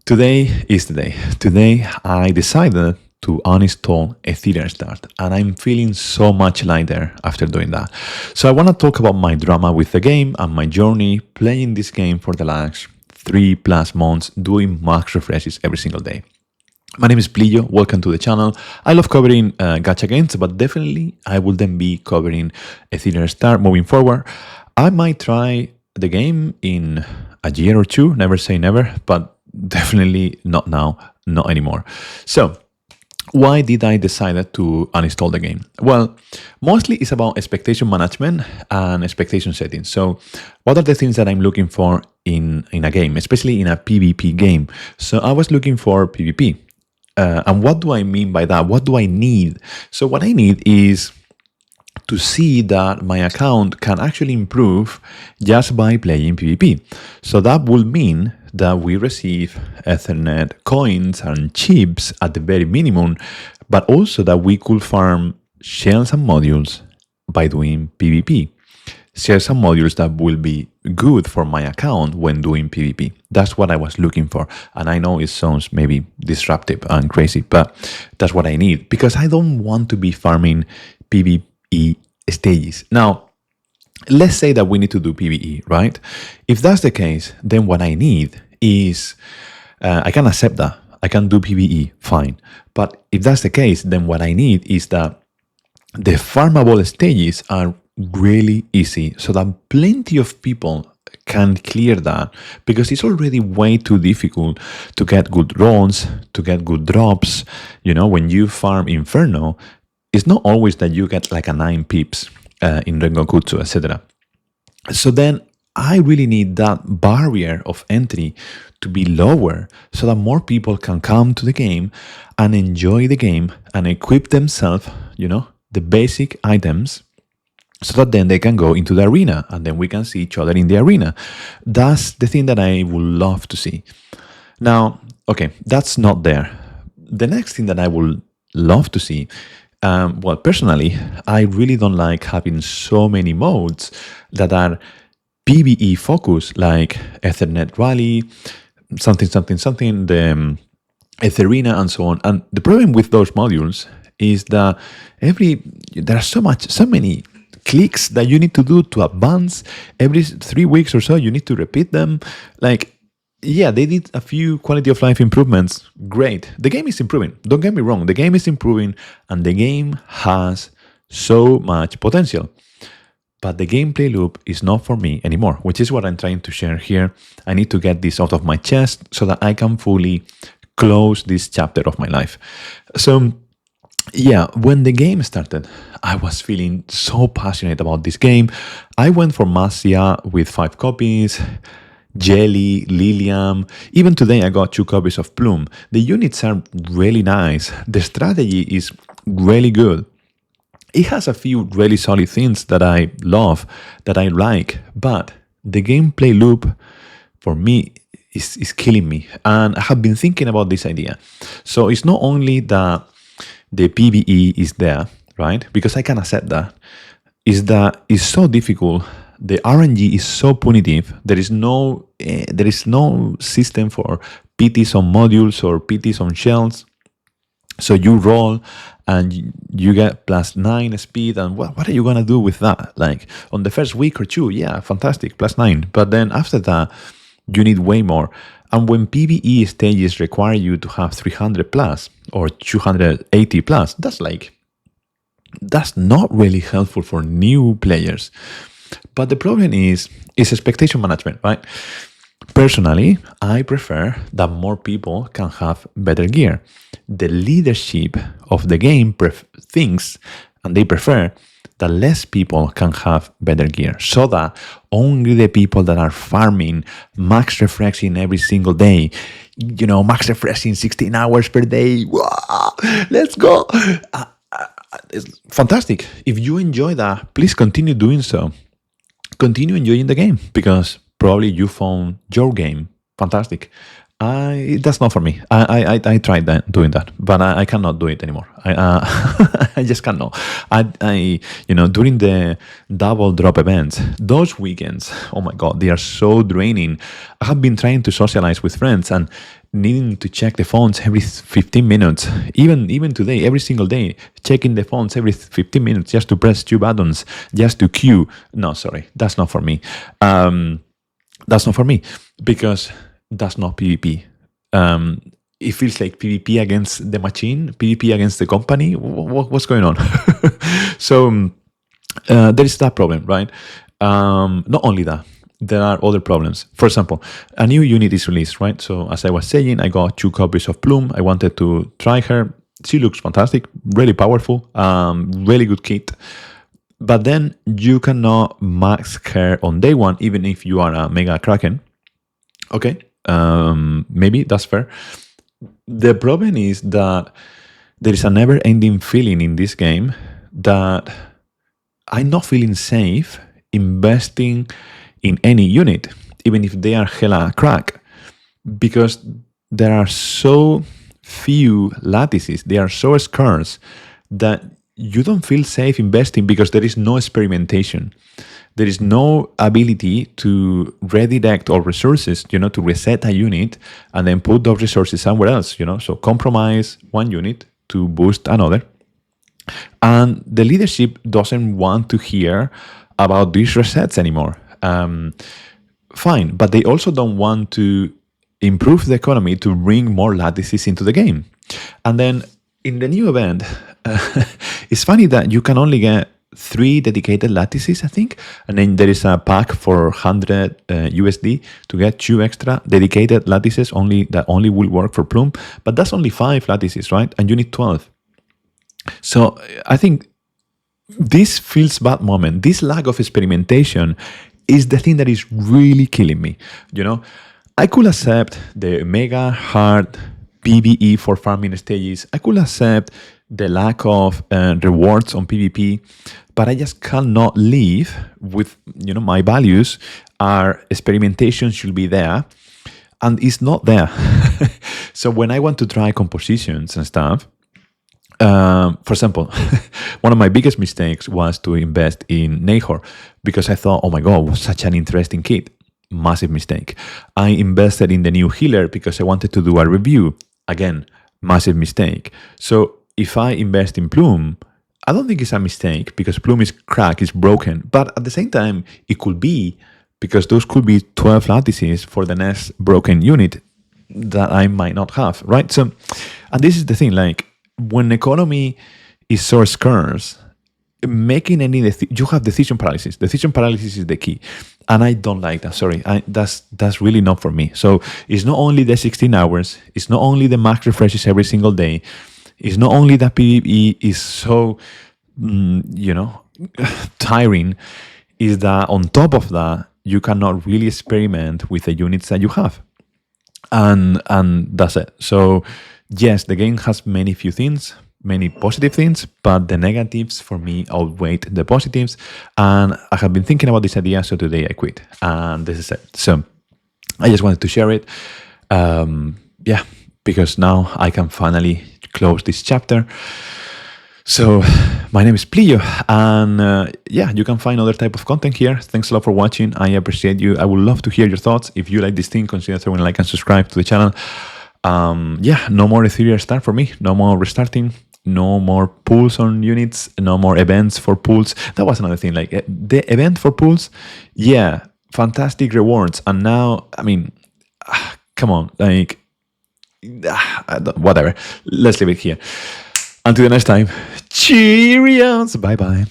Today is the day. Today I decided to uninstall Etheria Restart, and I'm feeling so much lighter after doing that. So I want to talk about my drama with the game and my journey playing this game for the last 3+ months, doing max refreshes every single day. My name is Pliyo, welcome to the channel. I love covering gacha games, but definitely I will then be covering Ethereal Restart moving forward. I might try the game in a year or two, never say never, but definitely not now, not anymore. So why did I decide to uninstall the game? Well, mostly it's about expectation management and expectation settings. So what are the things that I'm looking for in a game, especially in a PvP game? So I was looking for PvP. And what do I mean by that? What do I need? So what I need is to see that my account can actually improve just by playing PvP. So that will mean that we receive Ethernet coins and chips at the very minimum, but also that we could farm shells and modules by doing PvP. Shells and modules that will be good for my account when doing PvP. That's what I was looking for. And I know it sounds maybe disruptive and crazy, but that's what I need because I don't want to be farming PvE stages. Now, let's say that we need to do PvE, right? If that's the case, then what I need is, I can accept that. I can do PvE, fine. But if that's the case, then what I need is that the farmable stages are really easy so that plenty of people can clear that, because it's already way too difficult to get good runs, to get good drops. You know, when you farm Inferno, it's not always that you get like a 9 pips in Rengokutsu, etc. So then I really need that barrier of entry to be lower so that more people can come to the game and enjoy the game and equip themselves, you know, the basic items, so that then they can go into the arena and then we can see each other in the arena. That's the thing that I would love to see. Now, okay, that's not there. The next thing that I would love to see, well, personally, I really don't like having so many modes that are PvE focused, like Ethernet Rally, something, the Ethereal and so on. And the problem with those modules is that there are so many clicks that you need to do to advance. Every 3 weeks or so, you need to repeat them. Like, yeah, they did a few quality of life improvements. Great. The game is improving. Don't get me wrong. The game is improving and the game has so much potential. But the gameplay loop is not for me anymore, which is what I'm trying to share here. I need to get this out of my chest so that I can fully close this chapter of my life. So yeah, when the game started, I was feeling so passionate about this game. I went for Masya with 5 copies, Jelly, Lilium. Even today, I got 2 copies of Plume. The units are really nice. The strategy is really good. It has a few really solid things that I love, that I like, but the gameplay loop for me is killing me. And I have been thinking about this idea. So it's not only that the PvE is there, right? Because I can accept that. Is that it's so difficult. The RNG is so punitive. There is no system for PTs on modules or PTs on shells. So you roll and you get +9 speed, and what are you gonna do with that? Like on the first week or two, yeah, fantastic, +9. But then after that, you need way more. And when PvE stages require you to have 300+ or 280+, that's not really helpful for new players. But the problem is expectation management, right? Personally, I prefer that more people can have better gear. The leadership of the game thinks, and they prefer, that less people can have better gear, so that only the people that are farming, max refreshing every single day, you know, max refreshing 16 hours per day, wow, let's go. It's fantastic. If you enjoy that, please continue doing so. Continue enjoying the game because probably you found your game fantastic. That's not for me. I tried doing that, but I cannot do it anymore. I just cannot. During the double drop events, those weekends, oh my god, they are so draining. I have been trying to socialize with friends and needing to check the phones every 15 minutes. Even today, every single day, checking the phones every 15 minutes just to press two buttons, just to queue. No, sorry, that's not for me. That's not for me because that's not PvP. It feels like PvP against the machine, PvP against the company. What's going on? So there is that problem, right? Not only that, there are other problems. For example, a new unit is released, right? So as I was saying, I got 2 copies of Plume. I wanted to try her. She looks fantastic, really powerful, really good kit. But then you cannot max her on day one, even if you are a Mega Kraken. Okay, maybe that's fair. The problem is that there is a never-ending feeling in this game that I'm not feeling safe investing in any unit, even if they are hella crack, because there are so few lattices, they are so scarce that you don't feel safe investing because there is no experimentation. There is no ability to redirect all resources, to reset a unit and then put those resources somewhere else, so compromise one unit to boost another. And the leadership doesn't want to hear about these resets anymore. Fine, but they also don't want to improve the economy to bring more lattices into the game. And then in the new event, it's funny that you can only get 3 dedicated lattices, I think, and then there is a pack for 100 USD to get 2 extra dedicated lattices that only will work for Plume, but that's only 5 lattices, right? And you need 12. So I think this feels bad moment. This lack of experimentation is the thing that is really killing me. I could accept the mega hard PvE for farming stages. I could accept the lack of rewards on PvP, but I just cannot live with, my values are experimentation should be there, and it's not there. So when I want to try compositions and stuff, for example, one of my biggest mistakes was to invest in Nahor because I thought, oh my god, such an interesting kit. Massive mistake. I invested in the new healer because I wanted to do a review. Again, massive mistake. So if I invest in Plume, I don't think it's a mistake because Plume is cracked, it's broken. But at the same time, it could be because those could be 12 lattices for the next broken unit that I might not have, right? So, and this is the thing, like when economy is so scarce, making you have decision paralysis. Decision paralysis is the key. And I don't like that. Sorry, that's really not for me. So it's not only the 16 hours, it's not only the max refreshes every single day, it's not only that PvE is so, tiring, is that on top of that, you cannot really experiment with the units that you have. And that's it. So yes, the game has many positive things, but the negatives for me outweigh the positives. And I have been thinking about this idea, so today I quit. And this is it. So I just wanted to share it. Because now I can finally close this chapter. So my name is Pliyo, and you can find other type of content here. Thanks a lot for watching. I appreciate you. I would love to hear your thoughts. If you like this thing, consider throwing a like and subscribe to the channel. No more Etheria Restart for me. No more restarting. No more pools on units. No more events for pools. That was another thing. Like the event for pools, fantastic rewards. And now, come on, like, whatever. Let's leave it here. Until the next time, cheerios. Bye bye.